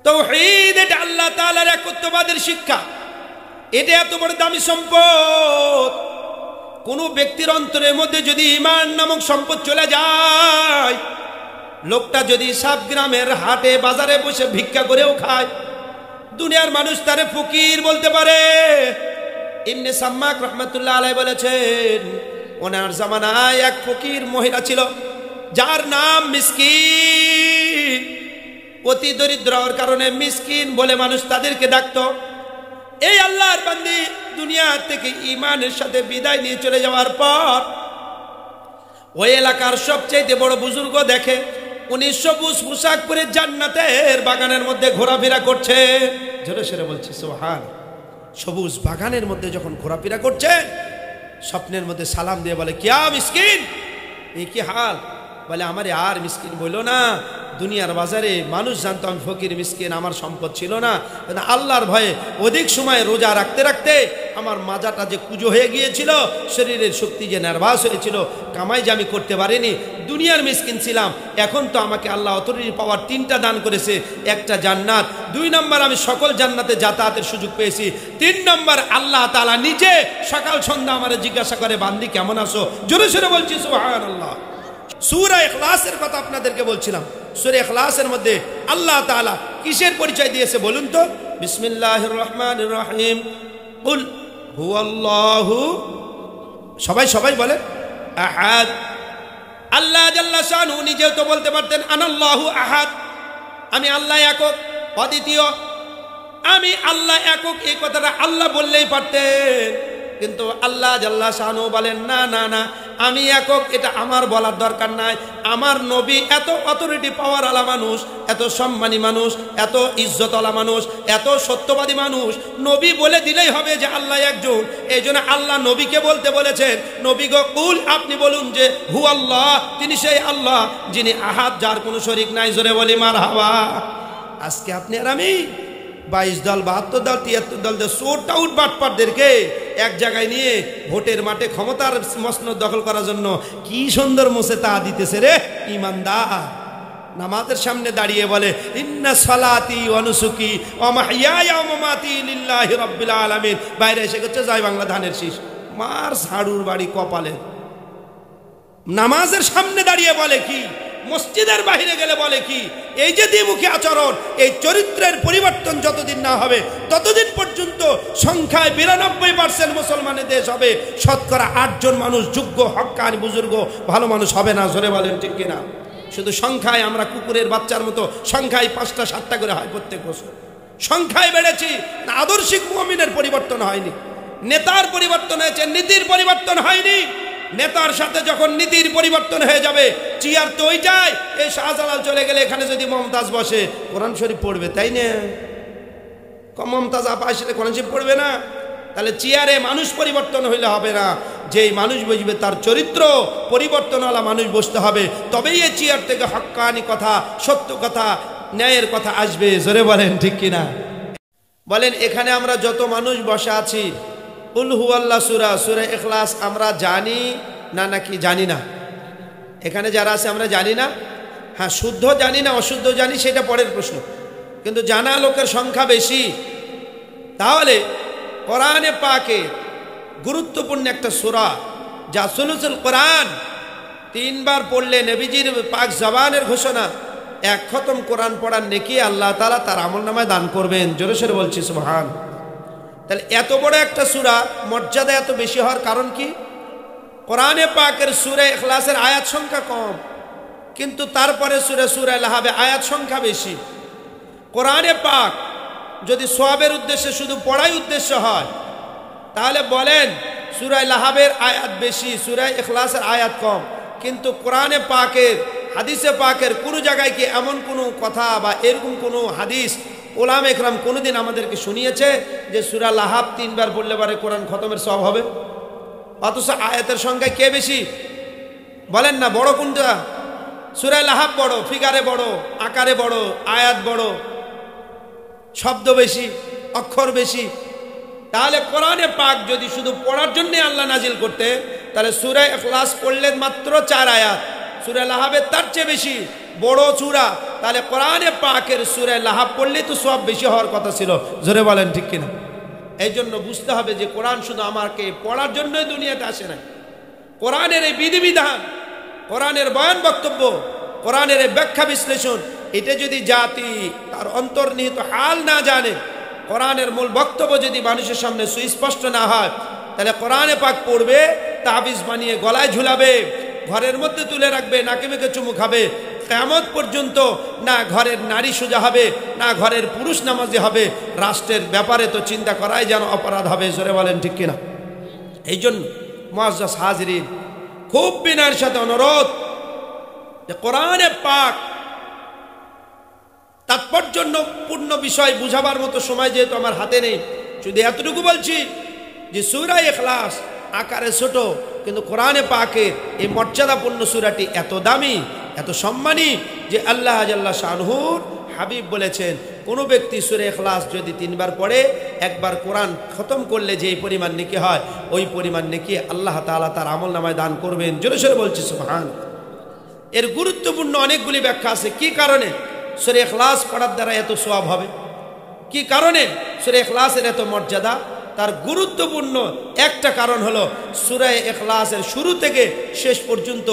তাওহীদ, এটা আল্লাহ তাআলার একত্ববাদের শিক্ষা। এটা এত বড় দামি সম্পদ। কোন ব্যক্তির অন্তরের মধ্যে যদি ঈমান নামক সম্পদ চলে যায়, লোকটা যদি সব গ্রামের হাটে বাজারে বসে ভিক্ষা করেও খায়, দুনিয়ার মানুষ তারে ফকির বলতে পারে। ইবনে সাম্মাক রহমাতুল্লাহ আলাইহি বলেছেন, ওনার জামানায় এক ফকির মহিলা ছিল যার নাম মিসকিন। অতি দরিদ্র হওয়ার কারণে মিসকিন বলে মানুষ তাদেরকে ডাকতো। এই আল্লাহর বান্দি দুনিয়া থেকে ঈমানের সাথে বিদায় নিয়ে চলে যাওয়ার পর ওই এলাকার সবচেয়ে বড় বুজুর্গ দেখে উনি সবুজ পোশাক পরে জান্নাতের বাগানের মধ্যে ঘোরাফেরা করছে। জোরে সরে বলছি সুবহান। সবুজ বাগানের মধ্যে যখন ঘোরাফেরা করছেন, স্বপ্নের মধ্যে সালাম দিয়ে বলে, কিয়া মিসকিন, এই কি হাল? বলে, আমার আর মিসকিন বললো না, দুনিয়ার বাজারে মানুষ জানতো আমি ফকির মিসকিন, আমার সম্পদ ছিল না। আল্লাহর ভয়ে অধিক সময় রোজা রাখতে রাখতে আমার মাজাটা যে কুজো হয়ে গিয়েছিল, শরীরের শক্তি যে নার্ভাস হয়েছিল, কামাই যে আমি করতে পারিনি, দুনিয়ার মিসকিন ছিলাম। এখন তো আমাকে আল্লাহ অথরিটি পাওয়ার 3টা দান করেছে। একটা জান্নাত, 2 নম্বর আমি সকল জান্নাতে যাতায়াতের সুযোগ পেয়েছি, 3 নম্বর আল্লাহ তাআলা নিজে সকাল সন্ধ্যা আমারে জিজ্ঞাসা করে, বান্দি কেমন আছো? জোরে সোরে বলছি সুবহানাল্লাহ। সূরা ইখলাসের কথা আপনাদেরকে বলছিলাম। সূরা ইখলাসের মধ্যে আল্লাহ তাআলা কিসের পরিচয় দিয়েছে বলুন তো? বিসমিল্লাহির রহমানির রহিম, কুল হুয়াল্লাহু, সবাই বলেন, আহাদ। আল্লাহ জাল্লা শানুহু নিজেও তো বলতে পারতেন আনাল্লাহু আহাদ, আমি আল্লাহ একক অদ্বিতীয়, আমি আল্লাহ একক। এই কথাটা আল্লাহ বললেই পারতেন, কিন্তু আল্লাহ জাল্লা শানুহু বলেন না না না, আমি একক, এটা আমার বলার দরকার নাই। আমার নবী এত অথরিটি পাওয়ার আলা মানুষ, এত সম্মানী মানুষ, এত ইজ্জতওয়ালা মানুষ, এত সত্যবাদী মানুষ, নবী বলে দিলেই হবে যে আল্লাহ একজন। এই জন্য আল্লাহ নবীকে বলতে বলেছেন, নবী গো কুল, আপনি বলুন যে হু আল্লাহ, তিনি সেই আল্লাহ যিনি আহাদ, যার কোনো শরীক নাই। জোরে বলি মারহাবা। আজকে আপনি আর আমি 22 দল 72 দল 73 দল সোট আউট বাটপারদেরকে এক জায়গায় নিয়ে ভোটের মাঠে ক্ষমতার মসনদ দখল করার জন্য কি সুন্দর মুছে তা দিতেছে রে ঈমানদার। নামাজের সামনে দাঁড়িয়ে বলে, ইন্না সালাতি ওয়া নুসুকি ওয়া মাহইয়ায়া ওয়া মামাতি লিল্লাহি রাব্বিল আলামিন। বাইরে এসে করছে জয় বাংলা ধানের শীষ, মার ঝাড়ুর বাড়ি কপালে। নামাজের সামনে দাঁড়িয়ে বলে কি, মসজিদের বাইরে গেলে বলে কি। এই যে দ্বিমুখী আচরণ, এই চরিত্রের পরিবর্তন যতদিন না হবে ততদিন পর্যন্ত সংখ্যায় 92% মুসলমানের দেশ হবে, শতকরা 8 জন মানুষ যোগ্য হক্কানি বুজুর্গ ভালো মানুষ হবে না। জোরে বলেন ঠিক কিনা? শুধু সংখ্যায় আমরা কুকুরের বাচ্চার মতো সংখ্যায় 5টা 7টা করে হয় প্রত্যেক বছর। সংখ্যায় বেড়েছি না, আদর্শিক মুমিনের পরিবর্তন হয়নি। নেতার পরিবর্তন হয়েছে, নীতির পরিবর্তন হয়নি। নেতার সাথে যখন নীতির পরিবর্তন হয়ে যাবে, চেয়ার তো ওইটাই। এই শাহজালাল চলে গেলে এখানে যদি মমতাজ বসে, কোরআন শরীফ পড়বে, তাই না? মমতাজ আপা আসলে কোরআন শরীফ পড়বে না? তাহলে চেয়ারে মানুষ পরিবর্তন হইলে হবে না, যেই মানুষ বুঝবে তার চরিত্র পরিবর্তনওয়ালা মানুষ বসতে হবে, তবেই এই চেয়ার থেকে হক্কানি কথা, সত্য কথা, ন্যায়ের কথা আসবে। জোরে বলেন ঠিক কিনা? বলেন, এখানে আমরা যত মানুষ বসে আছি, কুল হুয়াল্লাহ সূরা ইখলাস আমরা জানি না নাকি জানি না? এখানে যারা আছে আমরা জানি না? হ্যাঁ, শুদ্ধ জানি না অশুদ্ধ জানি সেটা পরের প্রশ্ন, কিন্তু জানা লোকের সংখ্যা বেশি। তাহলে কোরআনে পাকে গুরুত্বপূর্ণ একটা সূরা, যা সুলুসুল কোরআন 3 বার পড়লে নবীজির পাক জবানের ঘোষণা, 1 খতম কোরআন পড়ার নেকি আল্লাহ তাআলা তার আমলনামায় দান করবেন। জোরে সোরে বলছি সুবহান। তাহলে এত বড় একটা সূরা মর্যাদা এত বেশি হওয়ার কারণ কি? কোরআনে পাকের সূরা ইখলাসের আয়াত সংখ্যা কম, কিন্তু তারপরে সূরা লাহাবে আয়াত সংখ্যা বেশি। কোরআনে পাক যদি সওয়াবের উদ্দেশ্যে শুধু পড়াই উদ্দেশ্য হয়, তাহলে বলেন সূরা লাহাবের আয়াত বেশি, সূরা ইখলাসের আয়াত কম। কিন্তু কোরআনে পাকের হাদিসে পাকের কোনো জায়গায় কি এমন কোনো কথা বা এরকম কোনো হাদিস ওলামা ইকরাম কোনোদিন আমাদেরকে শুনিয়েছে যে সূরা লাহাব 3 বার পড়লে পরে কোরআন খতমের সওয়াব হবে? অথচ আয়াতের সংখ্যা কে বেশি? বলেন না, বড় কোনটা? সূরা লাহাব বড়, ফিগারে বড়, আকারে বড়, আয়াত বড়, শব্দ বেশি, অক্ষর বেশি। তাহলে কোরআনে পাক যদি শুধু পড়ার জন্য আল্লাহ নাজিল করতে, তাহলে সূরা ইখলাস পড়লে মাত্র 4 আয়াত, সূরা লাহাবের তার চেয়ে বেশি বড় সূরা, তাহলে কোরআনে পাকের সূরা লাহাব পড়লে তো সব বেশি হওয়ার কথা ছিল। জোরে বলেন ঠিক কিনা? এই জন্য বুঝতে হবে যে কোরআন শুধু আমাকে পড়ার জন্যই দুনিয়াতে আসে না। কোরআনের এই বিধিবিধান, কোরআনের বয়ান বক্তব্য, কোরআনের এই ব্যাখ্যা বিশ্লেষণ, এটা যদি জাতি তার অন্তর্নিহিত হাল না জানে, কোরআনের মূল বক্তব্য যদি মানুষের সামনে সুস্পষ্ট না হয়, তাহলে কোরআনে পাক পড়বে, তাবিজ বানিয়ে গলায় ঝুলাবে, ঘরের মধ্যে তুলে রাখবে, নাকে মুখে চুমু খাবে, কিয়ামত পর্যন্ত না ঘরের নারী সোজা হবে, না ঘরের পুরুষ নামাজি হবে। রাষ্ট্রের ব্যাপারে তো চিন্তা করাই যেন অপরাধ হবে। জোরে বলেন ঠিক কিনা? এই জন্য মুআজ্জাজ হাজিরিন, খুব বিনয়ের সাথে অনুরোধ যে কোরআনে পাক তাৎপর্যপূর্ণ বিষয় বুঝাবার মতো সময় যেহেতু আমার হাতে নেই, শুধু এতটুকু বলছি যে সূরা ইখলাস আকারে ছোট, কিন্তু কোরআনে পাকের এই মর্যাদাপূর্ণ সূরাটি এত দামি, এত সম্মানী যে আল্লাহ জাল্লা শানুহুর হাবিব বলেছেন, কোনো ব্যক্তি সূরা ইখলাস যদি 3 বার পড়ে, একবার কোরআন খতম করলে যে পরিমাণ নেকি হয়, ওই পরিমাণ নেকি আল্লাহ তাআলা তার আমলনামায় দান করবেন। জোরে সোরে বলছি সুবহানাল্লাহ। এর গুরুত্বপূর্ণ অনেকগুলি ব্যাখ্যা আছে। কি কারণে সূরা ইখলাস পড়ার দ্বারা এত সওয়াব হবে, কি কারণে সূরা ইখলাসের এত মর্যাদা? তার গুরুত্বপূর্ণ একটা কারণ হলো সূরা ইখলাসের শুরু থেকে শেষ পর্যন্ত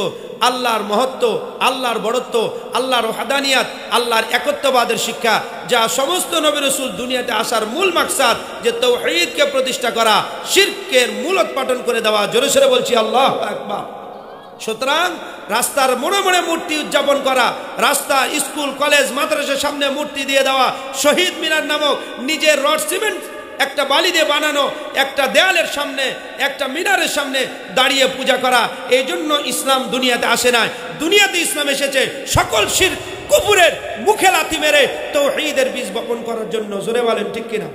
আল্লাহর মহত্ব, আল্লাহর বড়ত্ব, আল্লাহর ওয়াহদানিয়াত, আল্লাহর একত্ববাদের শিক্ষা, যা সমস্ত নবী রাসূল দুনিয়াতে আসার মূল মাকসাদ, যে তাওহীদকে প্রতিষ্ঠা করা, শিরকের মূলোৎপাটন করে দেওয়া। জোরে সোরে বলছি আল্লাহু আকবার। সুতরাং রাস্তার মোড়ে মোড়ে মূর্তি উদযাপন করা, রাস্তা, স্কুল, কলেজ, মাদ্রাসার সামনে মূর্তি দিয়ে দেওয়া, শহীদ মিনার নামক নিজের রড সিমেন্ট একটা বালি দিয়ে বানানো একটা দেয়ালের সামনে, একটা মিনারের সামনে দাঁড়িয়ে পূজা করা, এই জন্য ইসলাম দুনিয়াতে আসে নাই। দুনিয়াতে ইসলাম এসেছে সকল শিরক কুফরের মুখে লাথি মেরে তাওহীদের বীজ বপন করার জন্য। জোরে বলেন ঠিক কিনা?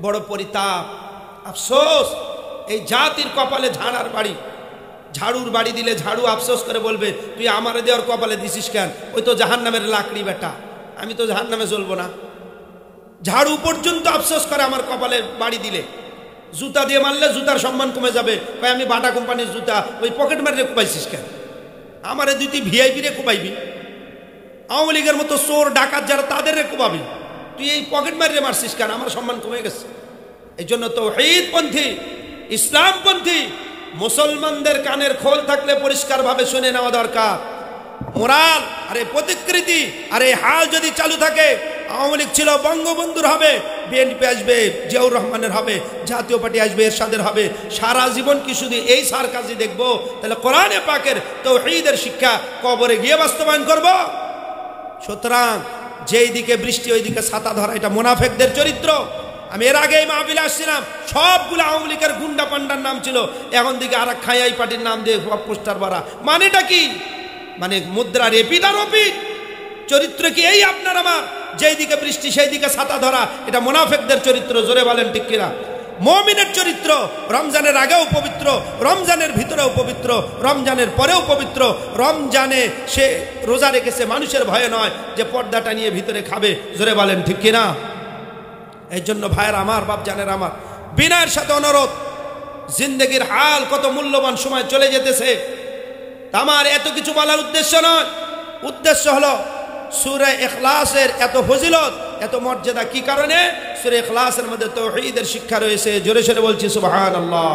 বড় পরিতাপ, আফসোস, এই জাতির কপালে ঝাড়ার বাড়ি, ঝাড়ুর বাড়ি দিলে ঝাড়ু আফসোস করে বলবে, তুই আমার দেওয়ার কপালে দিছিস কেন? ওই তো জাহান্নামের লাকড়ি বেটা, আমি তো জাহান্নামে জ্বলবো না। ঝাড়ু পর্যন্ত আফসোস করে আমার কপালে বাড়ি দিলে। জুতা দিয়ে মারলে জুতার সম্মান কমে যাবে, ভাই আমি বাটা কোম্পানির জুতা, ওই পকেট মারিয়ে কোপাইছিস কেন? আমারে দুই তুই ভিআইপি রে কোপাইবি, আওয়ামী লীগের মতো চোর ডাকাত যারা তাদের রে কোপাবি, তুই এই পকেট মারিয়ে মারছিস কেন? আমার সম্মান কমে গেছে। এই জন্য তাওহীদপন্থী, ইসলামপন্থী মুসলমানদের কানের খোল থাকলে পরিষ্কারভাবে শুনে নেওয়া দরকার। মোরাল আর এই প্রতিকৃতি আর এই হাল যদি চালু থাকে, আওয়ামী লীগ ছিল বঙ্গবন্ধুর হবে, বিএনপি আসবে, জিয়াউর রহমানের হবে, জাতীয় পার্টি আসবে, এরশাদের হবে, সারা জীবন কি শুধু এই সারকাজি দেখবো? তাহলে কোরআনে পাকের তাওহীদের শিক্ষা কবরে গিয়ে বাস্তবায়ন করব। সুতরাং যেই দিকে বৃষ্টি ওই দিকে ছাতা ধরা, এটা মুনাফিকদের চরিত্র। আমি এর আগে এই মাহফিলে আসছিলাম, সবগুলো আওয়ামী লীগের গুন্ডা পান্ডার নাম ছিল, এখন দিকে আর এক খাইয়াই পার্টির নাম দিয়ে পোস্টার বাড়া। মানেটা কি? মানে মুদ্রার এপিট আর ওপিট। চরিত্র কি এই আপনার আমার? যেই দিকে বৃষ্টি সেই দিকে ছাতা ধরা, এটা মুনাফিকদের চরিত্র। জোরে বলেন ঠিক কিনা? মুমিনের চরিত্র রমজানের আগেও পবিত্র, রমজানের ভিতরেও পবিত্র, রমজানের পরেও পবিত্র। রমজানে সে রোজা রেখেছে মানুষের ভয়ে নয় যে পর্দাটা নিয়ে ভিতরে খাবে। জোরে বলেন ঠিক কিনা? এই জন্য ভাইয়ের আমার, বাপ জানের আমার, বিনয়ের সাথে অনুরোধ, জিন্দগির হাল কত মূল্যবান সময় চলে যেতেছে। আমার এত কিছু বলার উদ্দেশ্য নয়, উদ্দেশ্য হলো সূরা ইখলাসের এত ফজিলত, এত মর্যাদা কি কারণে? সূরা ইখলাসের মধ্যে তাওহীদের শিক্ষা রয়েছে। জোরে সোরে বলছি সুবহানাল্লাহ।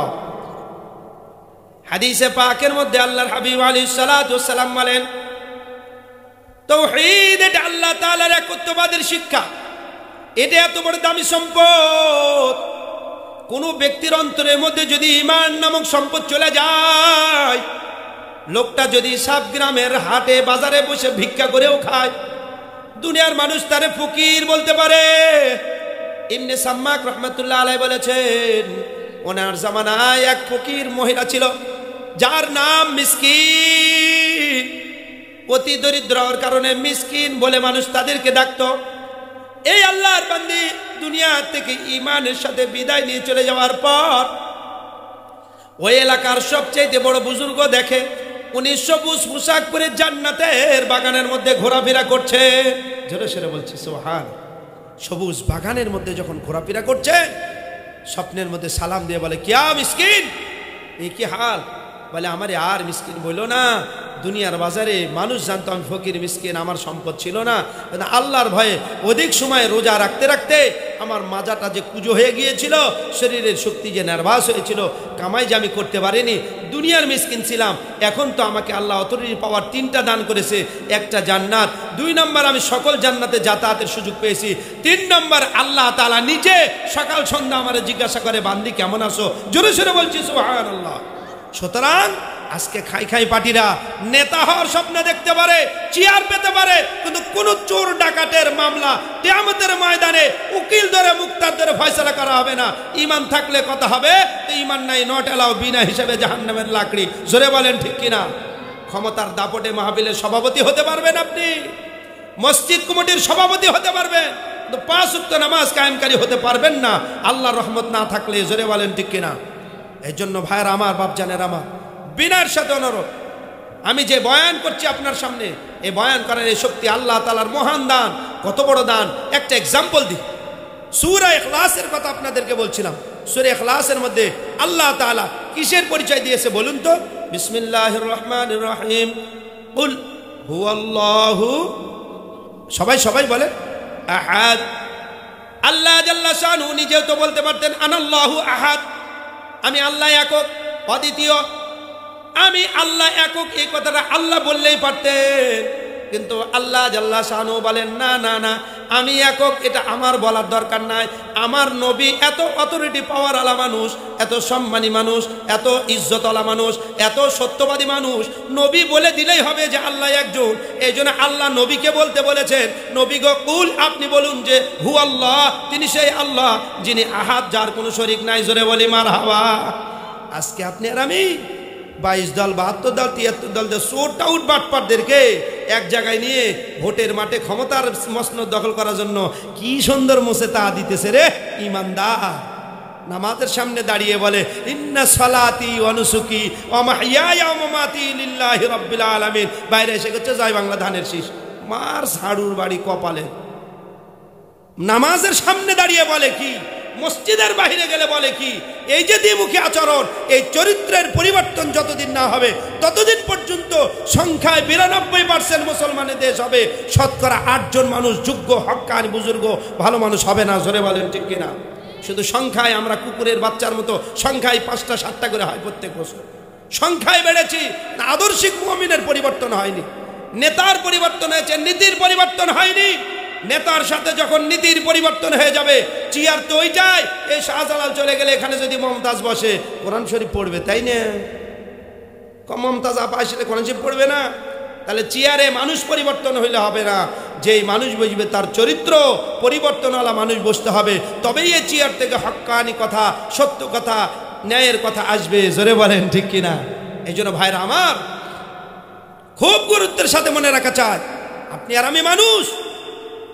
হাদিসে পাকের মধ্যে আল্লাহর হাবিব আলাইহিস সালাতু ওয়াস সালাম বলেন, তাওহীদ এটা আল্লাহ তাআলার একত্ববাদের শিক্ষা, এটা এত বড় দামি সম্পদ। কোন ব্যক্তির অন্তরের মধ্যে যদি ঈমান নামক সম্পদ চলে যায়, লোকটা যদি সাবগ্রামের হাটে বাজারে বসে ভিক্ষা করেও খায়, দুনিয়ার মানুষ তারে ফকির বলতে পারে। ইবনে সাম্মাক রাহমাতুল্লাহ আলাইহি বলেছেন, ওনার জামানায় এক ফকির মহিলা ছিল যার নাম মিসকিন। অতি দরিদ্র হওয়ার কারণে মিসকিন বলে মানুষ তাদেরকে ডাকতো। এই আল্লাহর বান্দি দুনিয়া থেকে ঈমানের সাথে বিদায় নিয়ে চলে যাওয়ার পর ওই এলাকার সবচেয়ে বড় বুজুর্গ দেখে উনি সবুজ পোশাক পরে জান্নাতের বাগানের মধ্যে ঘোরাফেরা করছে। জোরে সোরে বলছি সুবহান। সবুজ বাগানের মধ্যে যখন ঘোরাফেরা করছে, স্বপ্নের মধ্যে সালাম দিয়ে বলে, কিয়া মিসকিন, এই কি হাল? বলে, আমারে আর মিসকিন বললো না, দুনিয়ার বাজারে মানুষ জানতো আমি ফকির মিসকিন, আমার সম্পদ ছিল না, কিন্তু আল্লাহর ভয়ে অধিক সময় রোজা রাখতে রাখতে আমার মাজাটা যে কুজো হয়ে গিয়েছিল, শরীরের শক্তি যে নার্ভাস হয়েছিল, কামাই যে আমি করতে পারিনি, দুনিয়ার মিসকিন ছিলাম। এখন তো আমাকে আল্লাহ অথরিটি পাওয়ার 3টা দান করেছে। একটা জান্নাত, 2 নম্বর আমি সকল জান্নাতে যাতায়াতের সুযোগ পেয়েছি, 3 নম্বর আল্লাহ তাআলা নিজে সকাল সন্ধ্যা আমারে জিজ্ঞাসা করে বান্দি কেমন আছো, জোরে সোরে বলছি সুবহানাল্লাহ। সুতরাং আজকে খাই পার্টিরা নেতা হওয়ার স্বপ্ন দেখতে পারে, চেয়ার পেতে পারে, কিন্তু কোন চোর ডাকাতের মামলা কিয়ামতের ময়দানে উকিল ধরে মুক্তার ধরে ফয়সালা করা হবে না। ঈমান থাকলে কথা হবে, তো ঈমান নাই নট এলাও বিনা হিসেবে জাহান্নামের লাকড়ি। জোরে বলেন ঠিক কিনা? ক্ষমতার দাপটে মাহফিলের সভাপতি হতে পারবেন, আপনি মসজিদ কমিটির সভাপতি হতে পারবেন, কিন্তু 5 ওয়াক্ত নামাজ কায়েমকারী হতে পারবেন না আল্লাহর রহমত না থাকলে। জোরে বলেন ঠিক কিনা? এই জন্য ভাইয়ের আমার, বাপজানের আমার, বিনার সাথে অনুরোধ, আমি যে বয়ান করছি আপনার সামনে, এই বয়ান করার এই শক্তি আল্লাহ তাআলার মহান দান। কত বড় দান! একটা এক্সাম্পল দিই। সূরা ইখলাসের কথা আপনাদেরকে বলছিলাম। সূরা ইখলাসের মধ্যে আল্লাহ তাআলা কিসের পরিচয় দিয়েছে বলুন তো? বিসমিল্লাহির রহমানির রহিম, কুল হুয়াল্লাহু, সবাই বলেন আহাদ। আল্লাহ জাল্লা শানহু নিজেও তো বলতে পারতেন আনাল্লাহু আহাদ, আমি আল্লাহ একক অদ্বিতীয়, আমি আল্লাহ একক। এই কথাটা আল্লাহ বললেই পারতেন, কিন্তু আল্লাহ জাল্লা শানহু বলেন না না না, আমি একক, এটা আমার বলার দরকার নাই। আমার নবী এত অথরিটি পাওয়ার আলা মানুষ, এত সম্মানী মানুষ, এত ইজ্জতওয়ালা মানুষ, এত সত্যবাদী মানুষ, নবী বলে দিলেই হবে যে আল্লাহ একজন। এই জন্য আল্লাহ নবীকে বলতে বলেছেন, নবী গো কুল, আপনি বলুন যে হু আল্লাহ, তিনি সেই আল্লাহ যিনি আহাদ, যার কোনো শরীক নাই। জোরে বলি মারহাবা। আজকে আপনি আর আমি 22 দল 72 দল 73 দল সোট আউট বাটপারদেরকে এক জায়গায় নিয়ে ভোটের মাঠে ক্ষমতার মসনদ দখল করার জন্য কি সুন্দর মোসে তা দিতেছে রে ইমানদার। নামাজের সামনে দাঁড়িয়ে বলে ইন্না সালাতি ওয়া নুসুকি ওয়া মাহইয়ায়া ওয়া মামাতি লিল্লাহি রাব্বিল আলামিন। বাইরে এসে গেছে জয় বাংলা ধানের শীষ, মার ঝাড়ুর বাড়ি কপালে। নামাজের সামনে দাঁড়িয়ে বলে কি, মসজিদের বাইরে গেলে বলে কি। এই যে দ্বিমুখী আচরণ, এই চরিত্রের পরিবর্তন যতদিন না হবে ততদিন পর্যন্ত সংখ্যায় 92% মুসলমানের দেশ হবে, শতকরা 8 জন মানুষ যোগ্য হক্কানি বুজুর্গ ভালো মানুষ হবে না। জোরে বলেন ঠিক কিনা? শুধু সংখ্যায় আমরা কুকুরের বাচ্চার মতো সংখ্যায় 5টা 7টা করে হয় প্রত্যেক বছর। সংখ্যায় বেড়েছি, আদর্শিক মুমিনের পরিবর্তন হয়নি। নেতার পরিবর্তন হয়েছে, নীতির পরিবর্তন হয়নি। নেতার সাথে যখন নীতির পরিবর্তন হয়ে যাবে, চেয়ার তো ওইটাই। এই শাহজালাল চলে গেলে এখানে যদি মমতাজ বসে, কোরআন শরীফ পড়বে, তাই না? মমতাজ আপা আসলে কোরআন শরীফ পড়বে না? তাহলে চেয়ারে মানুষ পরিবর্তন হইলে হবে না, যেই মানুষ বসবে তার চরিত্র পরিবর্তনওয়ালা মানুষ বসতে হবে, তবেই এই চেয়ার থেকে হক্কানি কথা, সত্য কথা, ন্যায়ের কথা আসবে। জোরে বলেন ঠিক কিনা? এই জন্য ভাইরা আমার, খুব গুরুত্বের সাথে মনে রাখা চাই, আপনি আর আমি মানুষ।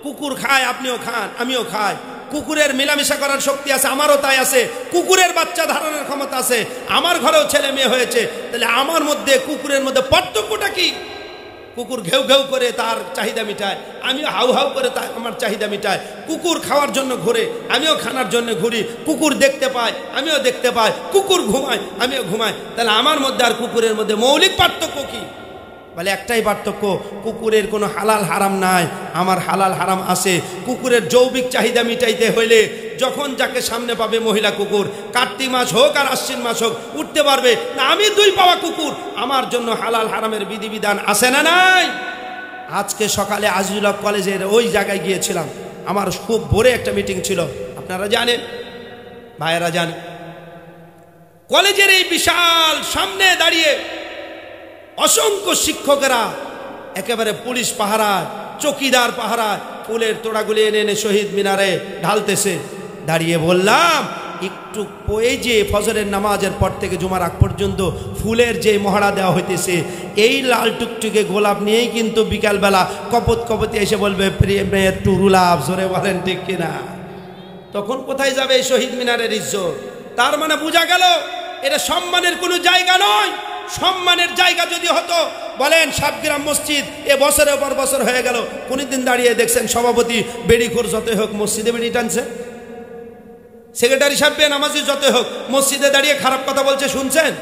কুকুর খায়, আপনিও খান, আমিও খাই। কুকুরের মিলামিশা করার শক্তি আছে, আমারও তাই আছে। কুকুরের বাচ্চা ধারণের ক্ষমতা আছে, আমার ঘরেও ছেলে মেয়ে হয়েছে। তাহলে আমার মধ্যে কুকুরের মধ্যে পার্থক্যটা কি? কুকুর ঘেউ ঘেউ করে তার চাহিদা মিটায়, আমিও হাউ হাউ করে তার আমার চাহিদা মিটায়। কুকুর খাওয়ার জন্য ঘুরে, আমিও খানার জন্য ঘুরি। কুকুর দেখতে পায়, আমিও দেখতে পাই। কুকুর ঘুমায়, আমিও ঘুমাই। তাহলে আমার মধ্যে আর কুকুরের মধ্যে মৌলিক পার্থক্য কি? বলে একটাই পার্থক্য, কুকুরের কোনো হালাল হারাম নাই, আমার হালাল হারাম আছে। কুকুরের যৌবিক চাহিদা মিটাইতে হইলে যখন যাকে সামনে পাবে মহিলা কুকুর, কার্তিক মাস হোক আর আশ্বিন মাস হোক, উঠতে পারবে না। আমি 2 পাওয়া কুকুর, আমার জন্য হালাল হারামের বিধিবিধান আছে না নাই? আজকে সকালে আজিজুল হক কলেজের ওই জায়গায় গিয়েছিলাম, আমার খুব ভোরে একটা মিটিং ছিল, আপনারা জানেন, ভাইয়েরা জানেন। কলেজের এই বিশাল সামনে দাঁড়িয়ে অসংখ্য শিক্ষকেরা একেবারে পুলিশ পাহারায়, চকিদার পাহারায় ফুলের তোড়াগুলি এনে এনে শহীদ মিনারে ঢালতেছে। দাঁড়িয়ে বললাম, একটু এই যে ফজরের নামাজের পর থেকে জুমার আগ পর্যন্ত ফুলের যে মহড়া দেওয়া হইতেছে, এই লাল টুকটুকে গোলাপ নিয়েই কিন্তু বিকালবেলা কপত কপতি এসে বলবে প্রেমের টুরুলাভ। জোরে বলেন ঠিক কিনা? তখন কোথায় যাবে এই শহীদ মিনারের ইজ্জত? তার মানে বোঝা গেল এটা সম্মানের কোনো জায়গা নয়। সম্মানের জায়গা যদি হতো, বলেন সাতগ্রাম মসজিদ এ বছরের পর বছর হয়ে গেল, কোনদিন দাঁড়িয়ে দেখছেন সভাপতি বেড়িখোর যতই হোক মসজিদে বেড়ি টানছে? সেক্রেটারি সাহেব নামাজি যতই হোক মসজিদে দাঁড়িয়ে খারাপ কথা বলছে শুনছেন?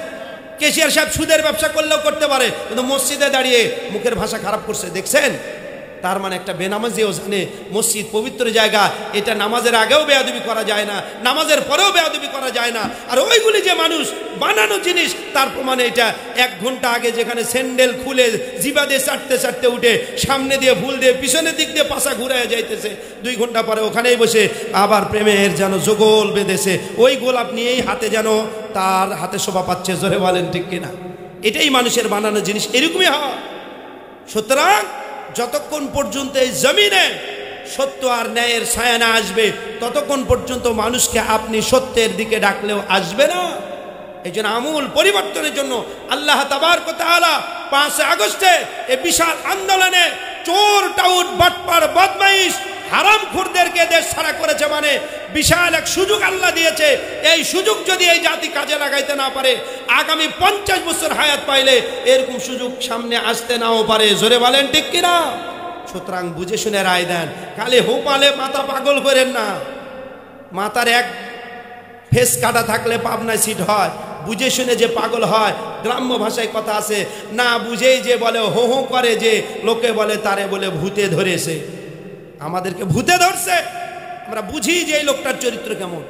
কেশিয়ার সাহেব সুদের ব্যবসা করলেও করতে পারে, কিন্তু মসজিদে দাঁড়িয়ে মুখের ভাষা খারাপ করছে, দেখছেন? তার মানে একটা বেনামাজিও জানে মসজিদ পবিত্র জায়গা, এটা নামাজের আগেও বেয়াদবি করা যায় না, নামাজের পরেও বেয়াদবি করা যায় না। আর ওইগুলি যে মানুষ বানানো জিনিস, তার প্রমাণে এটা 1 ঘন্টা আগে যেখানে স্যান্ডেল খুলে জিবা দিয়ে চাটতে চাটতে উঠে সামনে দিয়ে ভুল দিয়ে পিছনের দিক দিয়ে পাশা ঘুরায় যাইতেছে, 2 ঘন্টা পরে ওখানেই বসে আবার প্রেমের যেন যোগল বেঁধেছে, ওই গোলাপ নিয়েই হাতে যেন তার হাতে শোভা পাচ্ছে। জোরে বলেন ঠিক কিনা? এটাই মানুষের বানানো জিনিস, এরকমই হয়। সুতরাং যতক্ষণ পর্যন্ত এই জমিনে সত্য আর ন্যায়ের ছায়া না আসবে, ততক্ষণ পর্যন্ত মানুষকে আপনি সত্যের দিকে ডাকলেও আসবে না। এই জন্য আমূল পরিবর্তনের জন্য আল্লাহ তাবারক ওয়া তাআলা 5 আগস্টে এই বিশাল আন্দোলনে চোর টাউট বাটপার বদমাইশ হারামখোরদেরকে দেশ ছাড়া করেছে, মানে বিশাল এক সুযোগ আল্লাহ দিয়েছে। এই সুযোগ যদি এই জাতি কাজে লাগাইতে না পারে, আগামী 50 বছর হায়াত পাইলে এরকম সুযোগ সামনে আসতে নাও পারে। জোরে বলেন ঠিক কিনা? সুতরাং বুঝে শুনে রায় দেন, খালি হোপালে মাথা পাগল করেন না। মাথার এক ফেস কাটা থাকলে পাবনায় সিট হয়, বুঝে শুনে যে পাগল হয়। গ্রাম্য ভাষায় কথা আছে, না বুঝেই যে বলে হো হো করে, যে লোকে বলে তারে বলে ভূতে ধরেছে। আমাদেরকে ভূতে ধরছে, আমরা বুঝি যে এই লোকটার চরিত্র কেমন,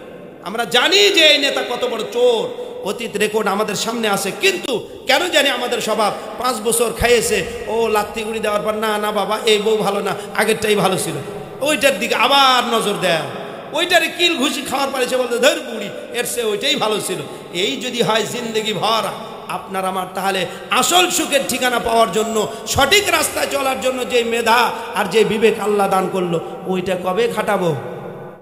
আমরা জানি যে এই নেতা কত বড় চোর, অতীত রেকর্ড আমাদের সামনে আছে। কিন্তু কেন জানি আমাদের স্বভাব, 5 বছর খাইয়েছে, ও লাত্তি গুড়ি দেওয়ার পর না না বাবা এই বউ ভালো না, আগেরটাই ভালো ছিল, ওইটার দিকে আবার নজর দেয়, ওইটারে কিল ঘুষি খাওয়ার পারেছে বলতে ধর বুড়ি, এর সে ওইটাই ভালো ছিল। এই যদি হয় জিন্দগি ভর আপনার আমার, তাহলে আসল সুখের ঠিকানা পাওয়ার জন্য, সঠিক রাস্তায় চলার জন্য যে মেধা আর যে বিবেক আল্লাহ দান করলো, ওইটা কবে খাটাবো?